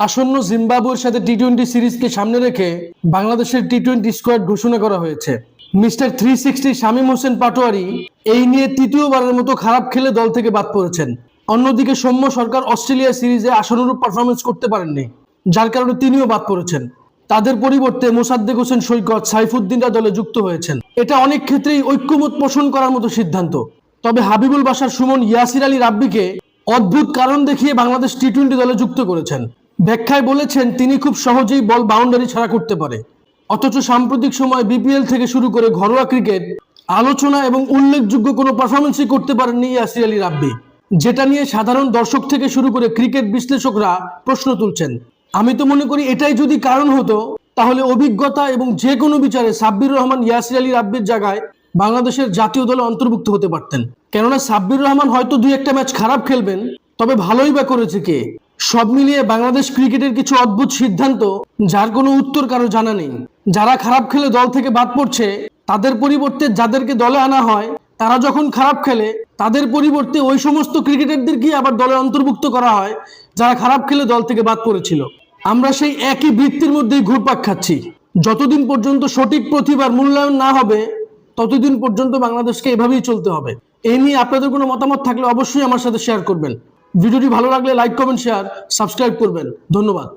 আসন্ন জিম্বাবুয়ের সাথে টি-20 সিরিজকে সামনে রেখে বাংলাদেশের টি-20 স্কোয়াড ঘোষণা করা হয়েছে। মিস্টার 360 শামীম হোসেন পাটোয়ারি এই নিয়ে তৃতীয়বারের মতো খারাপ খেলে দল থেকে বাদ পড়েছেন। অন্যদিকে সৌম্য সরকার অস্ট্রেলিয়া সিরিজে আশানুরূপ পারফরমেন্স করতে পারেননি, যার কারণে তিনিও বাদ পড়েছেন। তাদের পরিবর্তে মোসাদ্দেক হোসেন সৈকত, সাইফুদ্দিনরা দলে যুক্ত হয়েছেন। এটা অনেক ক্ষেত্রেই ঐক্যমত পোষণ করার মতো সিদ্ধান্ত। তবে হাবিবুল বাশার সুমন ইয়াসির আলী রাব্বিকে অদ্ভুত কারণ দেখিয়ে বাংলাদেশ টি-20 দলে যুক্ত করেছেন। ব্যাখ্যায় বলেছেন তিনি খুব সহজেই বল বাউন্ডারি ছাড়া করতে পারে। অথচ সাম্প্রতিক সময় বিপিএল থেকে শুরু করে ঘরোয়া ক্রিকেট আলোচনা এবং উল্লেখযোগ্য কোনো পারফরমেন্সই করতে পারেননি ইয়াসির আলী রাব্বি, যেটা নিয়ে সাধারণ দর্শক থেকে শুরু করে ক্রিকেট বিশ্লেষকরা প্রশ্ন তুলছেন। আমি তো মনে করি এটাই যদি কারণ হতো, তাহলে অভিজ্ঞতা এবং যে কোনো বিচারে সাব্বির রহমান ইয়াসির আলী রাব্বির জায়গায় বাংলাদেশের জাতীয় দলে অন্তর্ভুক্ত হতে পারতেন। কেননা সাব্বির রহমান হয়তো 2-1টা ম্যাচ খারাপ খেলবেন, তবে ভালোই বা করেছে কে? সব মিলিয়ে বাংলাদেশ ক্রিকেটের কিছু অদ্ভুত সিদ্ধান্ত, যার কোনো উত্তর কারো জানা নেই। যারা খারাপ খেলে দল থেকে বাদ পড়ছে, তাদের পরিবর্তে যাদেরকে দলে আনা হয়, তারা যখন খারাপ খেলে তাদের পরিবর্তে ওই সমস্ত ক্রিকেটারদেরকে আবার দলে অন্তর্ভুক্ত করা হয় যারা খারাপ খেলে দল থেকে বাদ পড়েছিল। আমরা সেই একই বৃত্তির মধ্যেই ঘুরপাক খাচ্ছি। যতদিন পর্যন্ত সঠিক প্রতিভার মূল্যায়ন না হবে, ততদিন পর্যন্ত বাংলাদেশকে এভাবেই চলতে হবে। এই নিয়ে আপনাদের কোনো মতামত থাকলে অবশ্যই আমার সাথে শেয়ার করবেন। ভিডিওটি ভালো লাগলে লাইক, কমেন্ট, শেয়ার, সাবস্ক্রাইব করবেন। ধন্যবাদ।